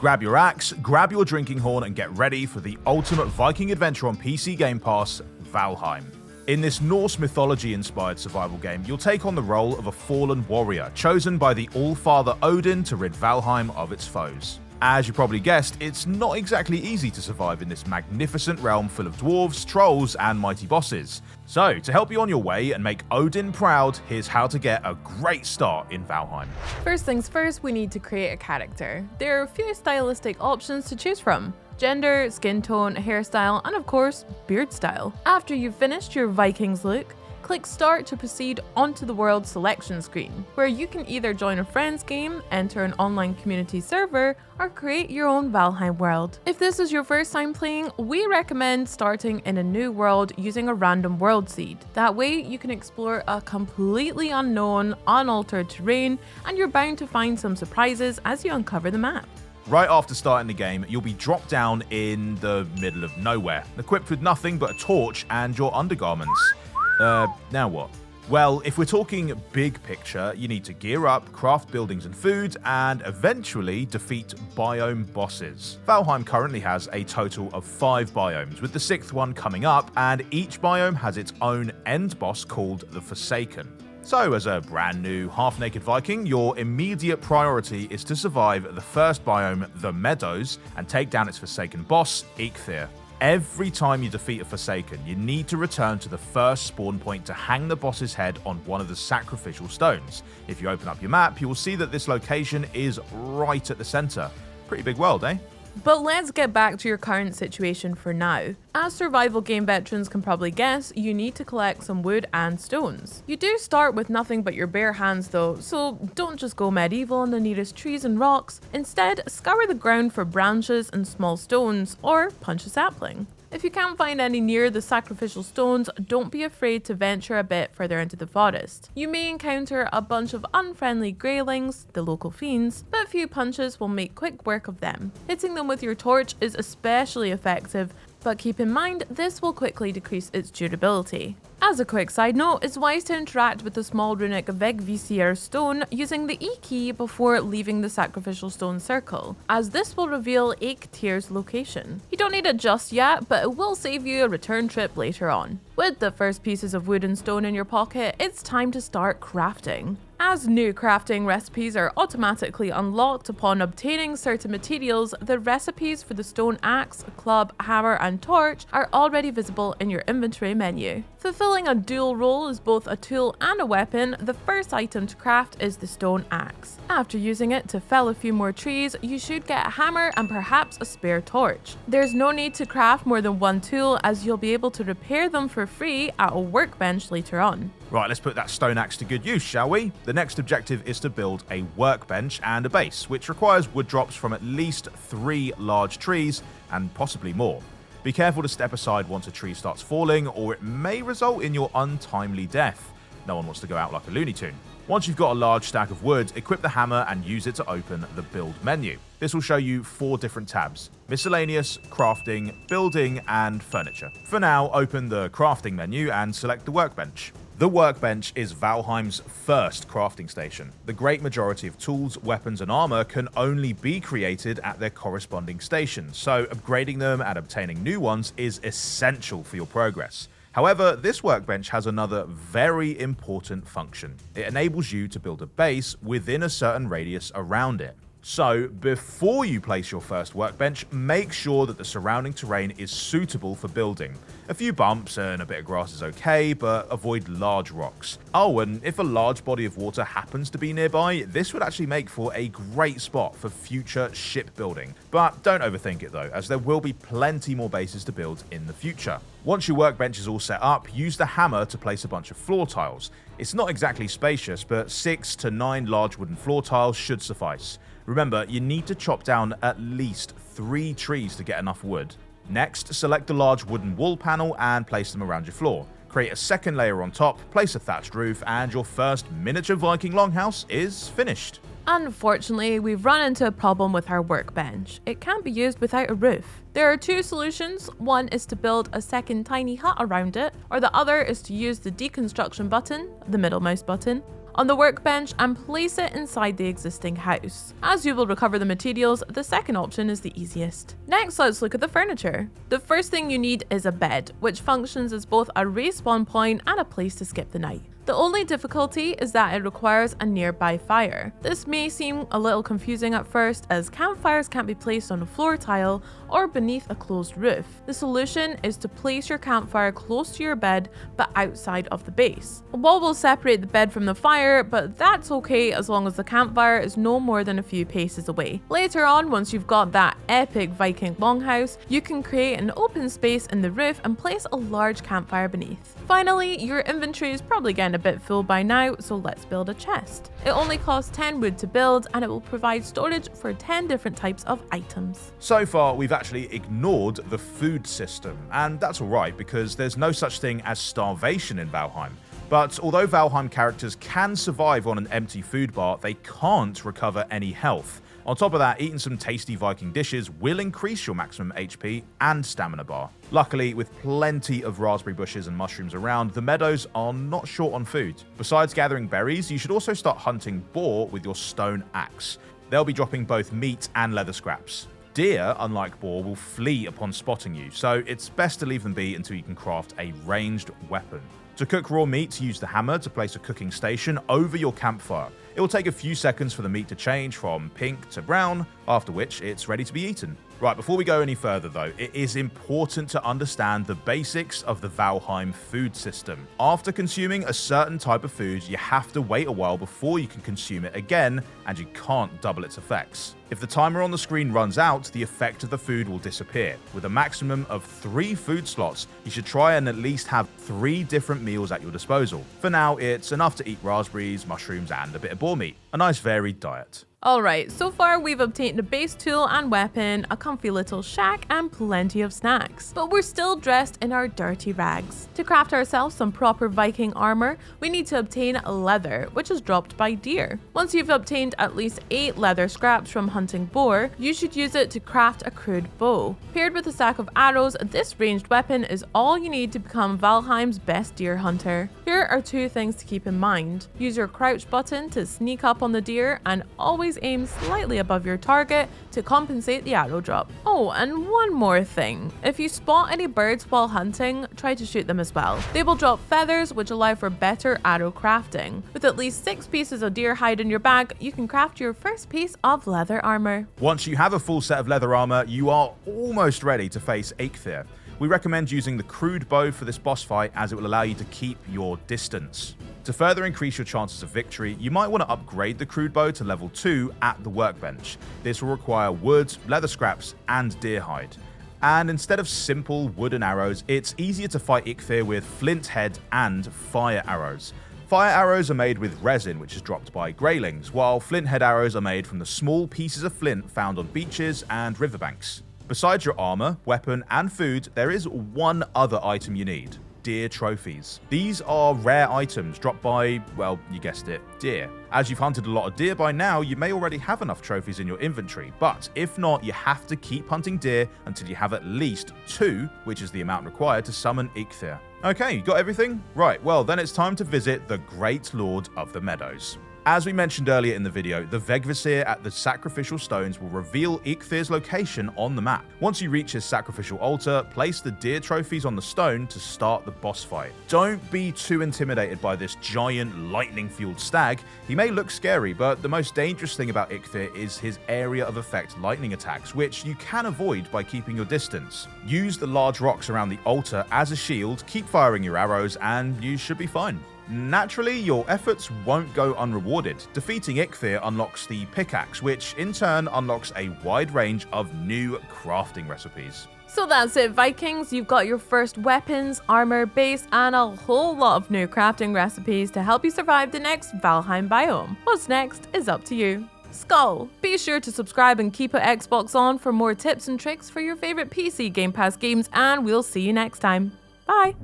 Grab your axe, grab your drinking horn, and get ready for the ultimate Viking adventure on PC Game Pass, Valheim. In this Norse mythology-inspired survival game, you'll take on the role of a fallen warrior, chosen by the All-Father Odin to rid Valheim of its foes. As you probably guessed, it's not exactly easy to survive in this magnificent realm full of dwarves, trolls, and mighty bosses. So, to help you on your way and make Odin proud, here's how to get a great start in Valheim. First things first, we need to create a character. There are a few stylistic options to choose from: gender, skin tone, hairstyle, and of course, beard style. After you've finished your Vikings look, click Start to proceed onto the world selection screen, where you can either join a friend's game, enter an online community server, or create your own Valheim world. If this is your first time playing, we recommend starting in a new world using a random world seed. That way, you can explore a completely unknown, unaltered terrain, and you're bound to find some surprises as you uncover the map. Right after starting the game, you'll be dropped down in the middle of nowhere, equipped with nothing but a torch and your undergarments. Now what? Well, if we're talking big picture, you need to gear up, craft buildings and food, and eventually defeat biome bosses. Valheim currently has a total of 5 biomes, with the 6th one coming up, and each biome has its own end boss called the Forsaken. So, as a brand new, half-naked Viking, your immediate priority is to survive the first biome, the Meadows, and take down its Forsaken boss, Eikthyr. Every time you defeat a Forsaken, you need to return to the first spawn point to hang the boss's head on one of the sacrificial stones. If you open up your map, you will see that this location is right at the center. Pretty big world, eh? But let's get back to your current situation for now. As survival game veterans can probably guess, you need to collect some wood and stones. You do start with nothing but your bare hands though, so don't just go medieval on the nearest trees and rocks. Instead, scour the ground for branches and small stones, or punch a sapling. If you can't find any near the sacrificial stones, don't be afraid to venture a bit further into the forest. You may encounter a bunch of unfriendly greylings, the local fiends, but a few punches will make quick work of them. Hitting them with your torch is especially effective, but keep in mind this will quickly decrease its durability. As a quick side note, it's wise to interact with the small runic Vegvisir stone using the E key before leaving the sacrificial stone circle, as this will reveal Eikthyr's location. You don't need it just yet, but it will save you a return trip later on. With the first pieces of wood and stone in your pocket, it's time to start crafting. As new crafting recipes are automatically unlocked upon obtaining certain materials, the recipes for the stone axe, club, hammer, and torch are already visible in your inventory menu. Fulfilling a dual role as both a tool and a weapon, the first item to craft is the stone axe. After using it to fell a few more trees, you should get a hammer and perhaps a spare torch. There's no need to craft more than one tool, as you'll be able to repair them for free at a workbench later on. Right, let's put that stone axe to good use, shall we? The next objective is to build a workbench and a base, which requires wood drops from at least 3 large trees and possibly more. Be careful to step aside once a tree starts falling, or it may result in your untimely death. No one wants to go out like a Looney Tune. Once you've got a large stack of wood, equip the hammer and use it to open the build menu. This will show you 4 different tabs: miscellaneous, crafting, building, and furniture. For now, open the crafting menu and select the workbench. The workbench is Valheim's first crafting station. The great majority of tools, weapons, and armor can only be created at their corresponding stations, so upgrading them and obtaining new ones is essential for your progress. However, this workbench has another very important function. It enables you to build a base within a certain radius around it. So, before you place your first workbench, make sure that the surrounding terrain is suitable for building. A few bumps and a bit of grass is okay, but avoid large rocks. Oh, and if a large body of water happens to be nearby, this would actually make for a great spot for future shipbuilding. But don't overthink it though, as there will be plenty more bases to build in the future. Once your workbench is all set up, use the hammer to place a bunch of floor tiles. It's not exactly spacious, but 6 to 9 large wooden floor tiles should suffice. Remember, you need to chop down at least 3 trees to get enough wood. Next, select a large wooden wall panel and place them around your floor. Create a second layer on top, place a thatched roof, and your first miniature Viking longhouse is finished. Unfortunately, we've run into a problem with our workbench. It can't be used without a roof. There are 2 solutions. One is to build a second tiny hut around it, or the other is to use the deconstruction button, the middle mouse button, on the workbench and place it inside the existing house. As you will recover the materials, the second option is the easiest. Next, let's look at the furniture. The first thing you need is a bed, which functions as both a respawn point and a place to skip the night. The only difficulty is that it requires a nearby fire. This may seem a little confusing at first, as campfires can't be placed on a floor tile or beneath a closed roof. The solution is to place your campfire close to your bed but outside of the base. A wall will separate the bed from the fire, but that's okay as long as the campfire is no more than a few paces away. Later on, once you've got that epic Viking longhouse, you can create an open space in the roof and place a large campfire beneath. Finally, your inventory is probably getting a bit full by now, so let's build a chest. It only costs 10 wood to build, and it will provide storage for 10 different types of items. So far, we've actually ignored the food system, and that's alright because there's no such thing as starvation in Valheim. But although Valheim characters can survive on an empty food bar, they can't recover any health. On top of that, eating some tasty Viking dishes will increase your maximum HP and stamina bar. Luckily, with plenty of raspberry bushes and mushrooms around, the meadows are not short on food. Besides gathering berries, you should also start hunting boar with your stone axe. They'll be dropping both meat and leather scraps. Deer, unlike boar, will flee upon spotting you, so it's best to leave them be until you can craft a ranged weapon. To cook raw meat, use the hammer to place a cooking station over your campfire. It will take a few seconds for the meat to change from pink to brown, after which it's ready to be eaten. Right, before we go any further though, it is important to understand the basics of the Valheim food system. After consuming a certain type of food, you have to wait a while before you can consume it again, and you can't double its effects. If the timer on the screen runs out, the effect of the food will disappear. With a maximum of 3 food slots, you should try and at least have 3 different meals at your disposal. For now, it's enough to eat raspberries, mushrooms, and a bit of boar meat. A nice varied diet. Alright, so far we've obtained a base tool and weapon, a comfy little shack, and plenty of snacks. But we're still dressed in our dirty rags. To craft ourselves some proper Viking armor, we need to obtain leather, which is dropped by deer. Once you've obtained at least 8 leather scraps from hunting boar, you should use it to craft a crude bow. Paired with a stack of arrows, this ranged weapon is all you need to become Valheim's best deer hunter. Here are 2 things to keep in mind. Use your crouch button to sneak up on the deer, and always aim slightly above your target to compensate the arrow drop. Oh, and one more thing. If you spot any birds while hunting, try to shoot them as well. They will drop feathers, which allow for better arrow crafting. With at least 6 pieces of deer hide in your bag, you can craft your first piece of leather armor. Once you have a full set of leather armor, you are almost ready to face Eikthyr. We recommend using the crude bow for this boss fight, as it will allow you to keep your distance. To further increase your chances of victory, you might want to upgrade the crude bow to level 2 at the workbench. This will require wood, leather scraps, and deer hide. And instead of simple wooden arrows, it's easier to fight Eikthyr with flint head and fire arrows. Fire arrows are made with resin, which is dropped by greylings, while flint head arrows are made from the small pieces of flint found on beaches and riverbanks. Besides your armor, weapon, and food, there is one other item you need: deer trophies. These are rare items dropped by, well, you guessed it, deer. As you've hunted a lot of deer by now, you may already have enough trophies in your inventory, but if not, you have to keep hunting deer until you have at least 2, which is the amount required to summon Eikthyr. Okay, you got everything? Right, well then it's time to visit the Great Lord of the Meadows. As we mentioned earlier in the video, the Vegvisir at the Sacrificial Stones will reveal Eikthyrs location on the map. Once you reach his sacrificial altar, place the deer trophies on the stone to start the boss fight. Don't be too intimidated by this giant lightning-fueled stag. He may look scary, but the most dangerous thing about Eikthyr is his area of effect lightning attacks, which you can avoid by keeping your distance. Use the large rocks around the altar as a shield, keep firing your arrows, and you should be fine. Naturally, your efforts won't go unrewarded. Defeating Eikthyr unlocks the pickaxe, which in turn unlocks a wide range of new crafting recipes. So that's it, Vikings. You've got your first weapons, armor, base, and a whole lot of new crafting recipes to help you survive the next Valheim biome. What's next is up to you. Skull! Be sure to subscribe and keep it Xbox on for more tips and tricks for your favorite PC Game Pass games, and we'll see you next time. Bye!